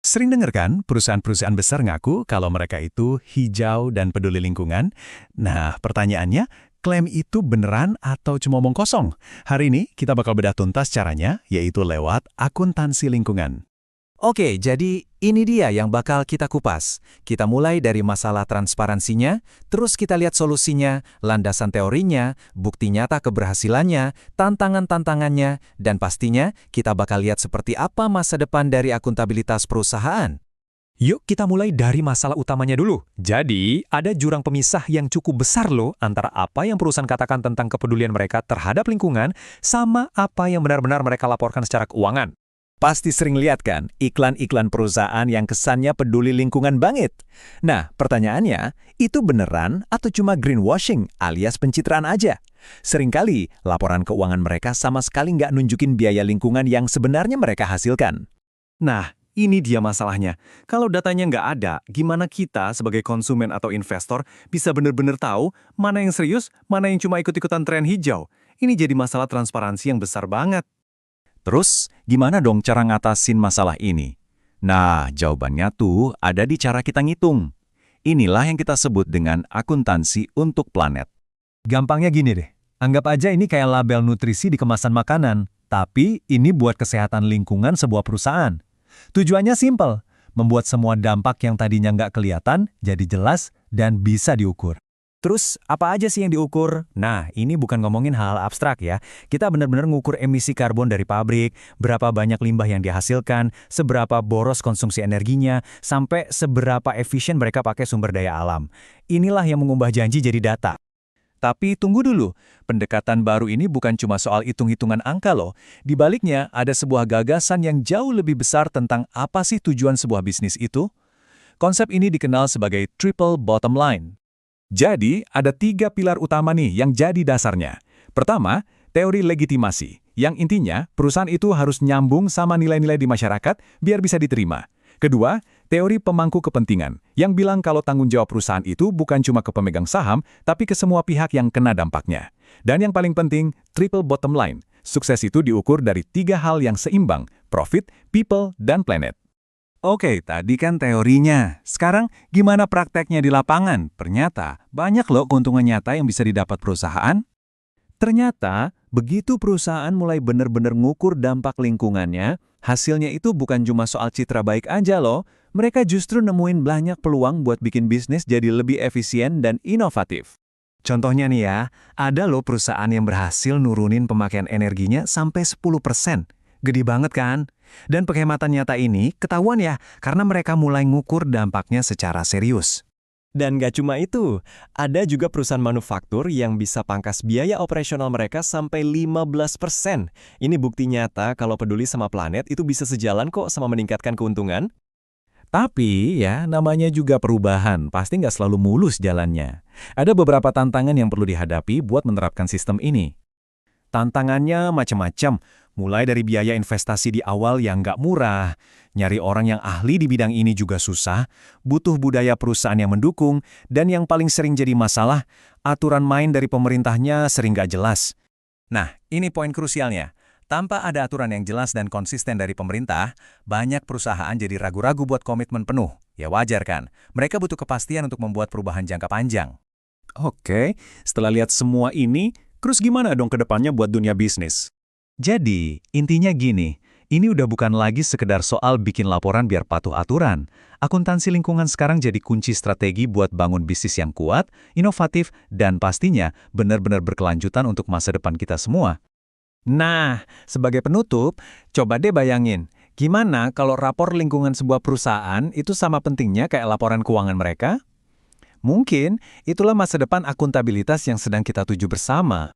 Sering dengar kan perusahaan-perusahaan besar ngaku kalau mereka itu hijau dan peduli lingkungan? Nah, pertanyaannya, klaim itu beneran atau cuma omong kosong? Hari ini kita bakal bedah tuntas caranya, yaitu lewat akuntansi lingkungan. Oke, jadi ini dia yang bakal kita kupas. Kita mulai dari masalah transparansinya, terus kita lihat solusinya, landasan teorinya, bukti nyata keberhasilannya, tantangan-tantangannya, dan pastinya kita bakal lihat seperti apa masa depan dari akuntabilitas perusahaan. Yuk kita mulai dari masalah utamanya dulu. Jadi, ada jurang pemisah yang cukup besar loh antara apa yang perusahaan katakan tentang kepedulian mereka terhadap lingkungan sama apa yang benar-benar mereka laporkan secara keuangan. Pasti sering lihat kan iklan-iklan perusahaan yang kesannya peduli lingkungan banget. Nah, pertanyaannya, itu beneran atau cuma greenwashing alias pencitraan aja? Seringkali laporan keuangan mereka sama sekali nggak nunjukin biaya lingkungan yang sebenarnya mereka hasilkan. Nah, ini dia masalahnya. Kalau datanya nggak ada, gimana kita sebagai konsumen atau investor bisa benar-benar tahu mana yang serius, mana yang cuma ikut-ikutan tren hijau? Ini jadi masalah transparansi yang besar banget. Terus, gimana dong cara ngatasin masalah ini? Nah, jawabannya tuh ada di cara kita ngitung. Inilah yang kita sebut dengan akuntansi untuk planet. Gampangnya gini deh, anggap aja ini kayak label nutrisi di kemasan makanan, tapi ini buat kesehatan lingkungan sebuah perusahaan. Tujuannya simpel, membuat semua dampak yang tadinya nggak kelihatan jadi jelas dan bisa diukur. Terus, apa aja sih yang diukur? Nah, ini bukan ngomongin hal abstrak ya. Kita benar-benar ngukur emisi karbon dari pabrik, berapa banyak limbah yang dihasilkan, seberapa boros konsumsi energinya, sampai seberapa efisien mereka pakai sumber daya alam. Inilah yang mengubah janji jadi data. Tapi tunggu dulu, pendekatan baru ini bukan cuma soal hitung-hitungan angka loh. Di baliknya ada sebuah gagasan yang jauh lebih besar tentang apa sih tujuan sebuah bisnis itu. Konsep ini dikenal sebagai triple bottom line. Jadi, ada 3 pilar utama nih yang jadi dasarnya. Pertama, teori legitimasi, yang intinya perusahaan itu harus nyambung sama nilai-nilai di masyarakat biar bisa diterima. Kedua, teori pemangku kepentingan, yang bilang kalau tanggung jawab perusahaan itu bukan cuma ke pemegang saham, tapi ke semua pihak yang kena dampaknya. Dan yang paling penting, triple bottom line. Sukses itu diukur dari 3 hal yang seimbang, profit, people, dan planet. Oke, tadi kan teorinya. Sekarang gimana prakteknya di lapangan? Ternyata banyak loh keuntungan nyata yang bisa didapat perusahaan. Ternyata, begitu perusahaan mulai benar-benar ngukur dampak lingkungannya, hasilnya itu bukan cuma soal citra baik aja loh. Mereka justru nemuin banyak peluang buat bikin bisnis jadi lebih efisien dan inovatif. Contohnya nih ya, ada loh perusahaan yang berhasil nurunin pemakaian energinya sampai 10%. Gede banget kan? Dan penghematan nyata ini ketahuan ya, karena mereka mulai ngukur dampaknya secara serius. Dan nggak cuma itu, ada juga perusahaan manufaktur yang bisa pangkas biaya operasional mereka sampai 15%. Ini bukti nyata kalau peduli sama planet itu bisa sejalan kok sama meningkatkan keuntungan. Tapi ya, namanya juga perubahan, pasti nggak selalu mulus jalannya. Ada beberapa tantangan yang perlu dihadapi buat menerapkan sistem ini. Tantangannya macam-macam, mulai dari biaya investasi di awal yang nggak murah, nyari orang yang ahli di bidang ini juga susah, butuh budaya perusahaan yang mendukung, dan yang paling sering jadi masalah, aturan main dari pemerintahnya sering nggak jelas. Nah, ini poin krusialnya. Tanpa ada aturan yang jelas dan konsisten dari pemerintah, banyak perusahaan jadi ragu-ragu buat komitmen penuh. Ya wajar kan, mereka butuh kepastian untuk membuat perubahan jangka panjang. Oke, setelah lihat semua ini, terus gimana dong ke depannya buat dunia bisnis? Jadi, intinya gini, ini udah bukan lagi sekedar soal bikin laporan biar patuh aturan. Akuntansi lingkungan sekarang jadi kunci strategi buat bangun bisnis yang kuat, inovatif, dan pastinya benar-benar berkelanjutan untuk masa depan kita semua. Nah, sebagai penutup, coba deh bayangin, gimana kalau rapor lingkungan sebuah perusahaan itu sama pentingnya kayak laporan keuangan mereka? Mungkin itulah masa depan akuntabilitas yang sedang kita tuju bersama.